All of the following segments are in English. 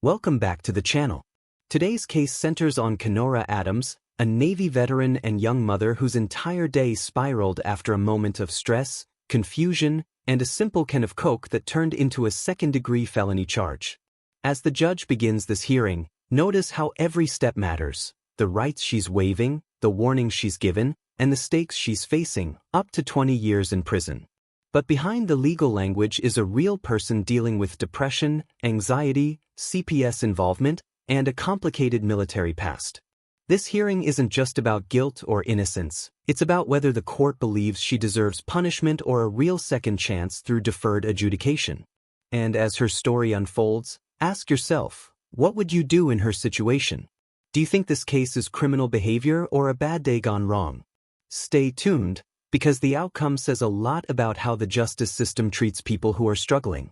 Welcome back to the channel. Today's case centers on Kenora Adams, a Navy veteran and young mother whose entire day spiraled after a moment of stress, confusion, and a simple can of Coke that turned into a second-degree felony charge. As the judge begins this hearing, notice how every step matters: the rights she's waiving, the warnings she's given, and the stakes she's facing, up to 20 years in prison. But behind the legal language is a real person dealing with depression, anxiety, CPS involvement, and a complicated military past. This hearing isn't just about guilt or innocence. It's about whether the court believes she deserves punishment or a real second chance through deferred adjudication. And as her story unfolds, ask yourself, what would you do in her situation? Do you think this case is criminal behavior or a bad day gone wrong? Stay tuned, because the outcome says a lot about how the justice system treats people who are struggling.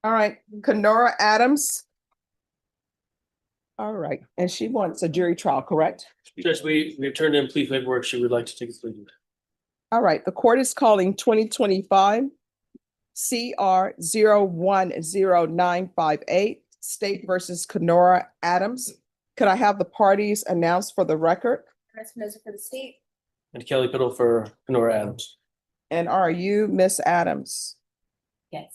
All right, Kenora Adams. All right, and she wants a jury trial, correct? Judge, we've turned in plea paperwork. She would like to take a plea. All right, the court is calling 2025 CR 010958, State versus Kenora Adams. Could I have the parties announced for the record? Mendoza for the state. And Kelly Piddle for Kenora Adams. And are you Miss Adams? Yes.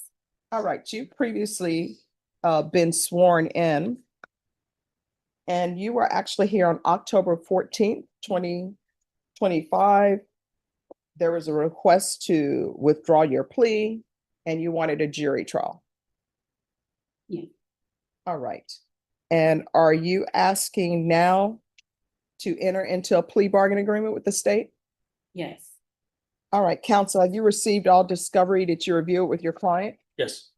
All right, you've previously been sworn in. And you were actually here on October 14th, 2025. There was a request to withdraw your plea and you wanted a jury trial. Yeah. All right. And are you asking now to enter into a plea bargain agreement with the state? Yes. All right, counsel, have you received all discovery? Did you review it with your client? Yes.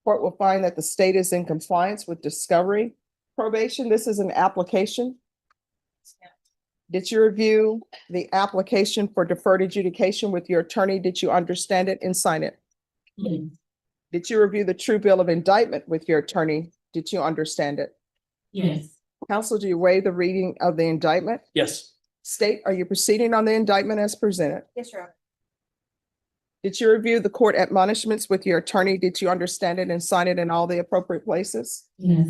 Court will find that the state is in compliance with discovery. Probation, this is an application. Did you review the application for deferred adjudication with your attorney? Did you understand it and sign it? Mm-hmm. Did you review the true bill of indictment with your attorney? Did you understand it? Yes. Counsel, do you waive the reading of the indictment? Yes. State, are you proceeding on the indictment as presented? Yes, Your Honor. Did you review the court admonishments with your attorney? Did you understand it and sign it in all the appropriate places? Yes.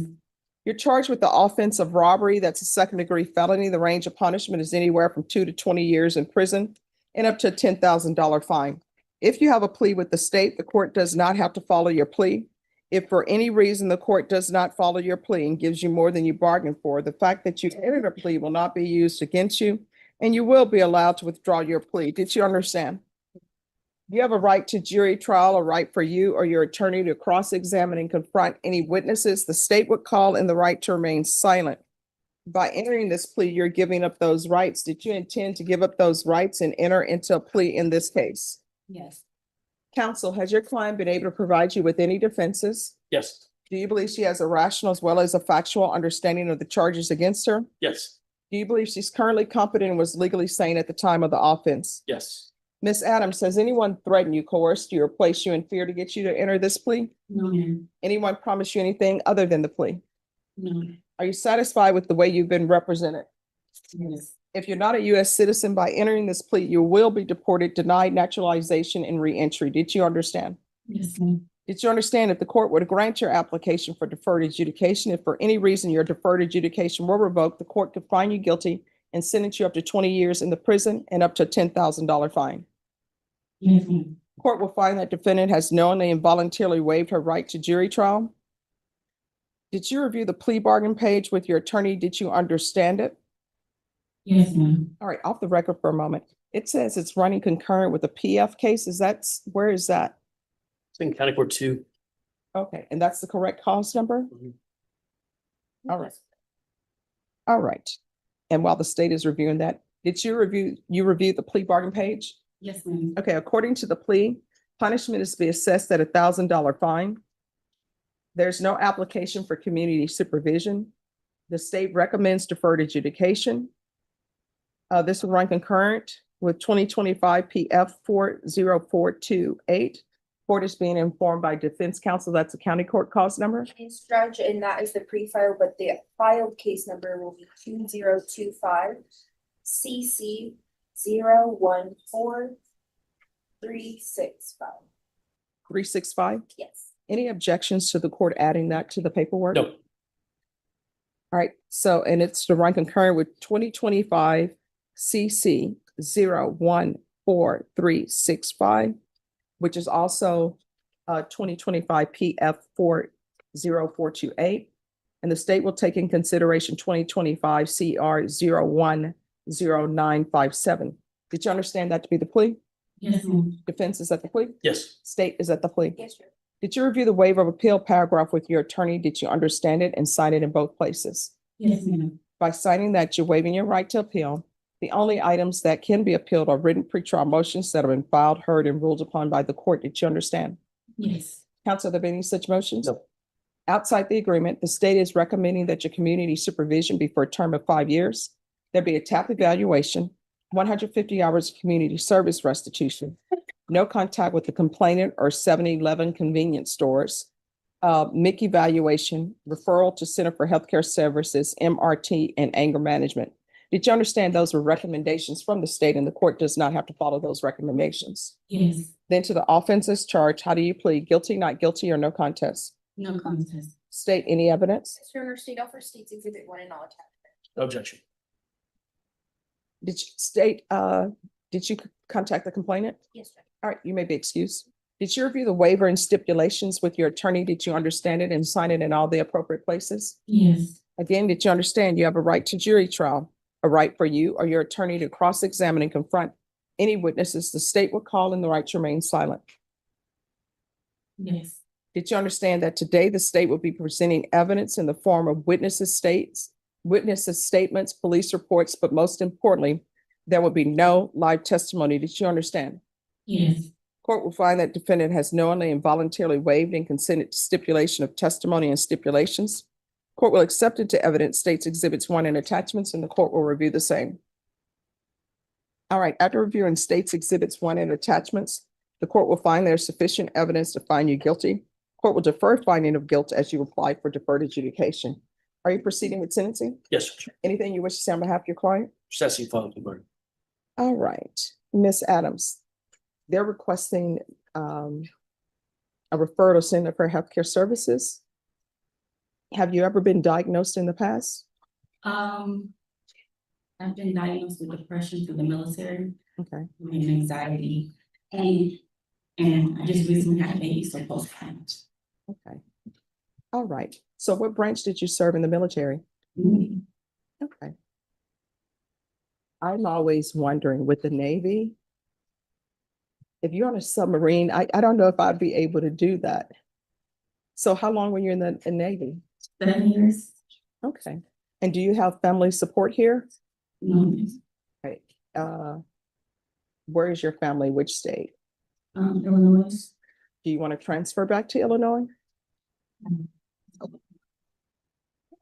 You're charged with the offense of robbery. That's a second-degree felony. The range of punishment is anywhere from 2 to 20 years in prison and up to a $10,000 fine. If you have a plea with the state, the court does not have to follow your plea. If for any reason the court does not follow your plea and gives you more than you bargained for, the fact that you entered a plea will not be used against you, and you will be allowed to withdraw your plea. Did you understand? You have a right to jury trial, a right for you or your attorney to cross-examine and confront any witnesses the state would call, and the right to remain silent. By entering this plea, you're giving up those rights. Did you intend to give up those rights and enter into a plea in this case? Yes. Counsel, has your client been able to provide you with any defenses? Yes. Do you believe she has a rational as well as a factual understanding of the charges against her? Yes. Do you believe she's currently competent and was legally sane at the time of the offense? Yes. Miss Adams, has anyone threatened you, coerced you, or placed you in fear to get you to enter this plea? No, ma'am. Anyone promise you anything other than the plea? No. Are you satisfied with the way you've been represented? Yes. If you're not a U.S. citizen, by entering this plea, you will be deported, denied naturalization, and reentry. Did you understand? Yes, ma'am. Did you understand if the court were to grant your application for deferred adjudication, if for any reason your deferred adjudication were revoked, the court could find you guilty and sentence you up to 20 years in the prison and up to a $10,000 fine? Yes, ma'am. Court will find that defendant has knowingly and voluntarily waived her right to jury trial. Did you review the plea bargain page with your attorney? Did you understand it? Yes, ma'am. All right, off the record for a moment. It says it's running concurrent with a PF case. Where is that? It's in County Court 2. Okay, and that's the correct cause number? Mhm. All right. All right. And while the state is reviewing that, did you review the plea bargain page? Yes, ma'am. Okay, according to the plea, punishment is to be assessed at a $1,000 fine. There's no application for community supervision. The state recommends deferred adjudication. This will run concurrent with 2025 PF 40428. Court is being informed by defense counsel. That's a county court cause number. Yes, Judge, and that is the pre-file, but the filed case number will be 2025 CC 014365. 365. Yes. Any objections to the court adding that to the paperwork? No. All right, so, and it's to run concurrent with 2025 CC 01435, which is also 2025 PF 40428. And the state will take in consideration 2025 CR 010957. Did you understand that to be the plea? Yes, ma'am. Defense is at the plea? Yes. State is at the plea? Yes, sir. Did you review the waiver of appeal paragraph with your attorney? Did you understand it and sign it in both places? Yes, ma'am. By signing that, you're waiving your right to appeal. The only items that can be appealed are written pretrial motions that have been filed, heard, and ruled upon by the court. Did you understand? Yes. Counsel, are there any such motions? No. Outside the agreement, the state is recommending that your community supervision be for a term of 5 years. There be a TAP evaluation, 150 hours of community service restitution, no contact with the complainant or 7-Eleven convenience stores, MIC evaluation, referral to Center for Healthcare Services, MRT, and anger management. Did you understand those were recommendations from the state and the court does not have to follow those recommendations? Yes. Then to the offenses charged, how do you plead? Guilty, not guilty, or no contest? No contest. State any evidence? Yes, Your Honor, state offers states exhibit 1 and all attachments. No objection. Did you contact the complainant? Yes, sir. All right, you may be excused. Did you review the waiver and stipulations with your attorney? Did you understand it and sign it in all the appropriate places? Yes. Again, did you understand you have a right to jury trial, a right for you or your attorney to cross-examine and confront any witnesses the state will call and the right to remain silent? Yes. Did you understand that today the state will be presenting evidence in the form of witnesses' statements, police reports, but most importantly, there will be no live testimony. Did you understand? Yes. Court will find that defendant has knowingly and voluntarily waived and consented to stipulation of testimony and stipulations. Court will accept into evidence states exhibits 1 and attachments, and the court will review the same. All right, after reviewing states exhibits 1 and attachments, the court will find there's sufficient evidence to find you guilty. Court will defer finding of guilt as you apply for deferred adjudication. Are you proceeding with sentencing? Yes, sir. Anything you wish to say on behalf of your client? Just asking for the word. All right, Ms. Adams, they're requesting a referral to Center for Healthcare Services. Have you ever been diagnosed in the past? I've been diagnosed with depression through the military Okay, and anxiety. And I just recently had a baby, so postpartum. okay. All right. So what branch did you serve in the military? Okay. I'm always wondering with the Navy, if you're on a submarine, I don't know if I'd be able to do that. So how long were you in the Navy? 7 years. Okay. And do you have family support here? No. Okay. Where is your family? Which state? Illinois. Do you want to transfer back to Illinois?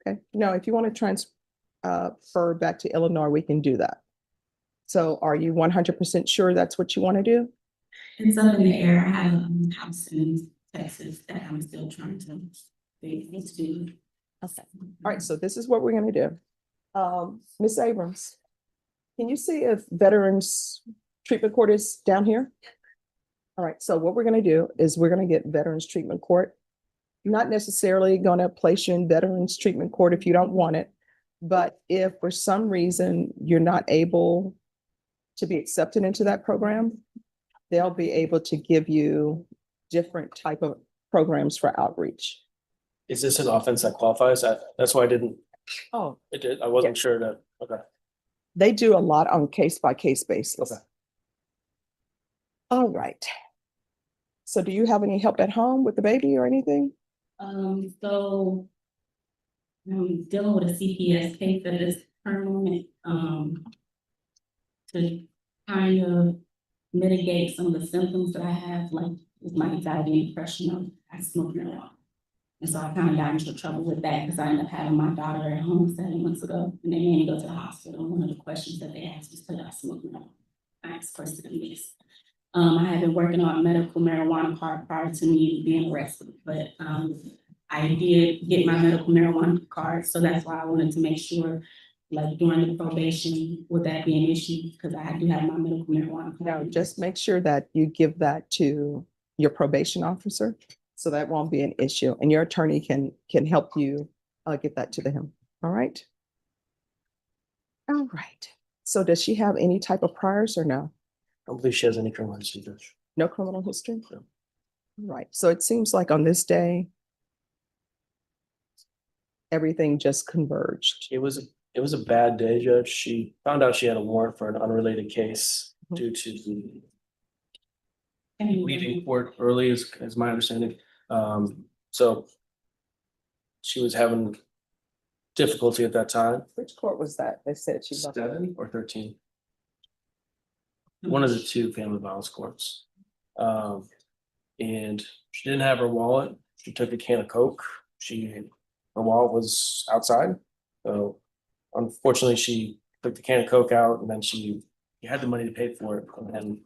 Okay. No, if you want to transfer back to Illinois, we can do that. So are you 100% sure that's what you want to do? It's up in the air. I have a house in Texas that I'm still trying to be able to do. Okay. All right, so this is what we're going to do. Ms. Abrams, can you see if Veterans Treatment Court is down here? All right, so what we're going to do is we're going to get Veterans Treatment Court. Not necessarily going to place you in Veterans Treatment Court if you don't want it, but if for some reason you're not able to be accepted into that program, they'll be able to give you different type of programs for outreach. Is this an offense that qualifies? That's why I didn't, Oh, it did, I wasn't sure that, okay. they do a lot on case-by-case basis. Okay. All right. So do you have any help at home with the baby or anything? So I'm dealing with a CPS case that is permanent, to kind of mitigate some of the symptoms that I have, like with my anxiety and depression. I smoke marijuana. And so I kind of got into trouble with that because I ended up having my daughter at home 7 months ago, and they made me go to the hospital. One of the questions that they asked was because I smoked marijuana. I expressed it in this. I had been working on a medical marijuana card prior to me being arrested, but I did get my medical marijuana card, so that's why I wanted to make sure, like during the probation, would that be an issue? Because I do have my medical marijuana card. No, just make sure that you give that to your probation officer, so that won't be an issue, and your attorney can help you get that to him. All right. All right. So does she have any type of priors or no? I don't believe she has any criminal history, Judge. No criminal history? No. Right. So it seems like on this day, everything just converged. It was a bad day, Judge. She found out she had a warrant for an unrelated case Mhm. due to the leaving court early is my understanding. So she was having difficulty at that time. Which court was that? They said she left. 7 or 13. One of the two family violence courts. And she didn't have her wallet. She took a can of Coke. Her wallet was outside. So unfortunately, she took the can of Coke out and then she had the money to pay for it. And then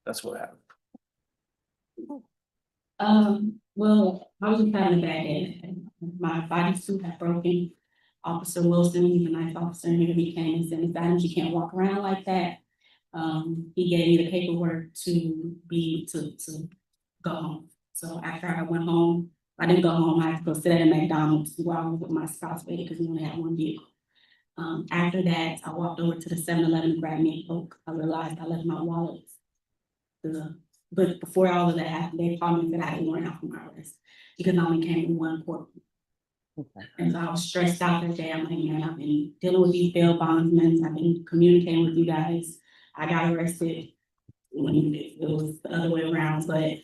that's what happened. Well, I was having a bad day. My bodysuit had broken. Officer Wilson, he's a nice officer, and he came and said, "Miss Adams, you can't walk around like that." He gave me the paperwork to go home. So after I went home, I didn't go home, I had to go sit at a McDonald's while I was with my spouse waiting because we only had one vehicle. After that, I walked over to the 7-Eleven to grab me a Coke. I realized I left my wallet. But before all of that happened, they called me and said I had a warrant out for my arrest because I only came in one court. Okay. And so I was stressed out that day. I'm like, man, I've been dealing with these bail bondsmen. I've been communicating with you guys. I got arrested when it was the other way around, but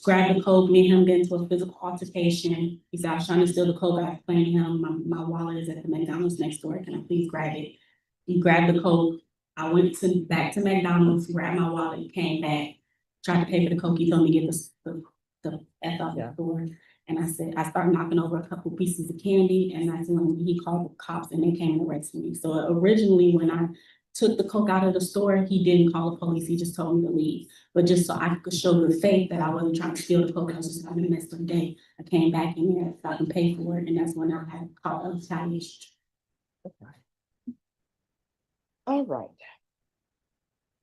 grabbed the Coke, me and him get into a physical altercation. He said, I was trying to steal the Coke. I explained to him, my wallet is at the McDonald's next door. Can I please grab it? He grabbed the Coke. I went back to McDonald's, grabbed my wallet, came back, tried to pay for the Coke. He told me to get the F out the door. And I said, I started knocking over a couple pieces of candy, and that's when he called the cops and they came and arrested me. So originally, when I took the Coke out of the store, he didn't call the police. He just told me to leave. But just so I could show good faith that I wasn't trying to steal the Coke, I was just having a messed up day. I came back in there so I can pay for it, and that's when I had called a retaliation. Okay. All right.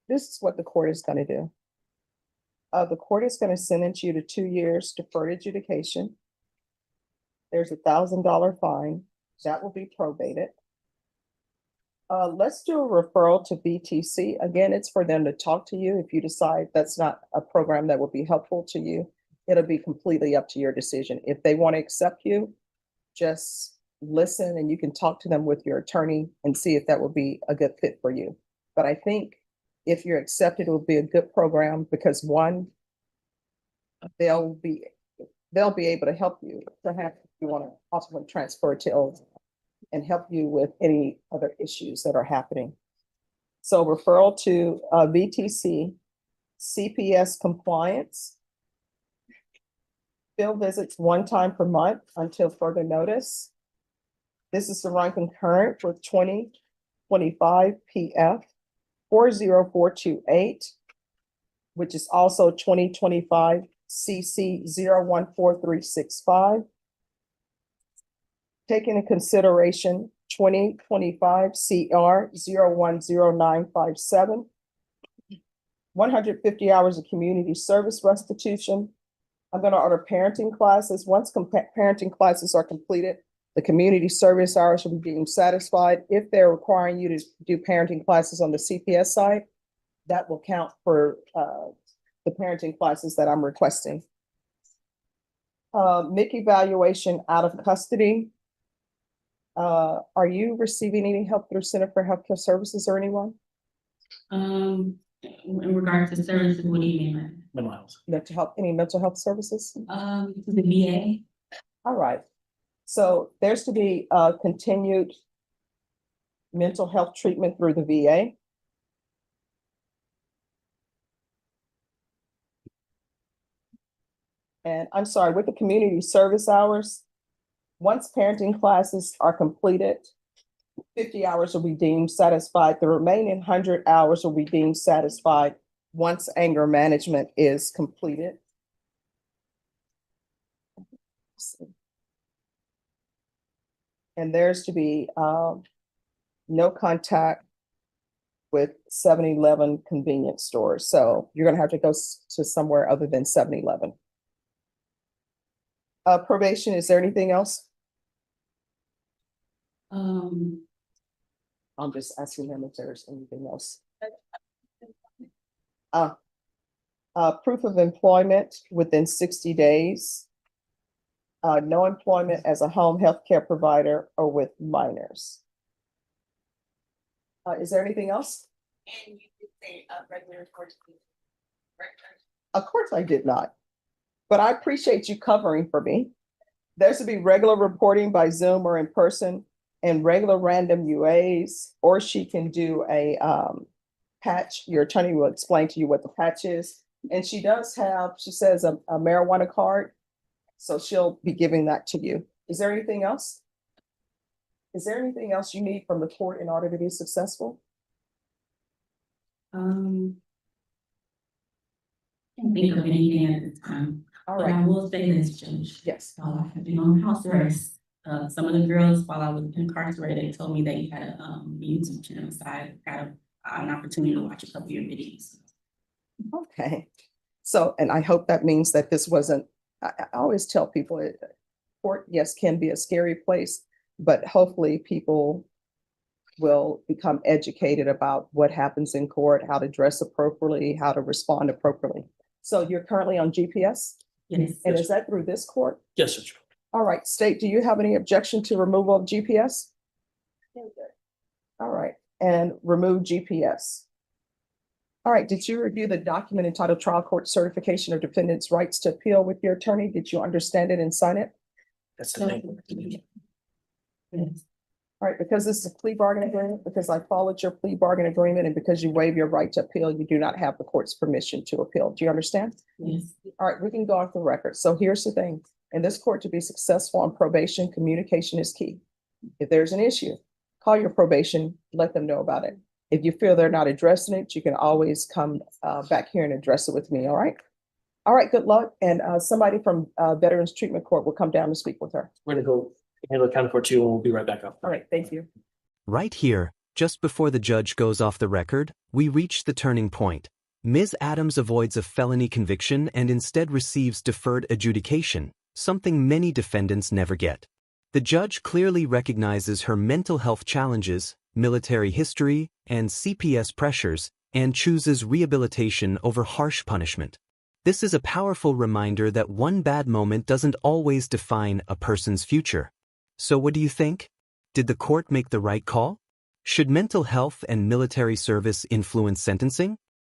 This is what the court is going to do. The court is going to sentence you to 2 years deferred adjudication. There's $1,000 fine that will be probated. Let's do a referral to BTC. Again, it's for them to talk to you. If you decide that's not a program that will be helpful to you, it'll be completely up to your decision. If they want to accept you, just listen and you can talk to them with your attorney and see if that will be a good fit for you. But I think if you're accepted, it will be a good program because one, they'll be able to help you. Perhaps if you want to ultimately transfer to and help you with any other issues that are happening. So referral to VTC, CPS compliance, field visits 1 time per month until further notice. This is to run concurrent with 2025 PF 40428, which is also 2025 CC 014365. Taking into consideration 2025 CR 010957, 150 hours of community service restitution. I'm going to order parenting classes. Once parenting classes are completed, the community service hours will be deemed satisfied. If they're requiring you to do parenting classes on the CPS side, that will count for the parenting classes that I'm requesting. MIC evaluation out of custody. Are you receiving any help through Center for Healthcare Services or anyone? In regards to services, what do you mean? Mental health. Any mental health services? The VA. All right. So there's to be continued mental health treatment through the VA. And I'm sorry, with the community service hours, once parenting classes are completed, 50 hours will be deemed satisfied. The remaining 100 hours will be deemed satisfied once anger management is completed. And there's to be no contact with 7-Eleven convenience stores. So you're going to have to go to somewhere other than 7-Eleven. Probation, is there anything else? Um, I'm just asking him if there's anything else. Proof of employment within 60 days. No employment as a home health care provider or with minors. Is there anything else? And you did say regular court. Of course I did not. But I appreciate you covering for me. There should be regular reporting by Zoom or in person and regular random UAs, or she can do a patch. Your attorney will explain to you what the patch is. And she does have, she says, a marijuana card. So she'll be giving that to you. Is there anything else? Is there anything else you need from the court in order to be successful? can't think of anything at this time. All But I right, will say this, Judge. yes. While I have been on house arrest, some of the girls, while I was incarcerated, told me that you had a YouTube channel, so I got an opportunity to watch a couple of your videos. Okay. So, and I hope that means that this wasn't, I always tell people, court, yes, can be a scary place, but hopefully people will become educated about what happens in court, how to dress appropriately, how to respond appropriately. So you're currently on GPS? Yes. And is that through this court? Yes, Judge. All right, state, do you have any objection to removal of GPS? All right, and remove GPS. All right, did you review the document entitled Trial Court Certification of Defendant's Rights to Appeal with your attorney? Did you understand it and sign it? That's the thing. Yes. All right, because this is a plea bargain agreement, because I followed your plea bargain agreement, and because you waive your right to appeal, you do not have the court's permission to appeal. Do you understand? Yes. All right, we can go off the record. So here's the thing. In this court, to be successful on probation, communication is key. If there's an issue, call your probation, let them know about it. If you feel they're not addressing it, you can always come back here and address it with me, all right? All right, good luck. And somebody from Veterans Treatment Court will come down and speak with her. We're gonna go handle the county court too, and we'll be right back up. All right, thank you. Right here, just before the judge goes off the record, we reach the turning point. Ms. Adams avoids a felony conviction and instead receives deferred adjudication, something many defendants never get. The judge clearly recognizes her mental health challenges, military history, and CPS pressures, and chooses rehabilitation over harsh punishment. This is a powerful reminder that one bad moment doesn't always define a person's future. So what do you think? Did the court make the right call? Should mental health and military service influence sentencing?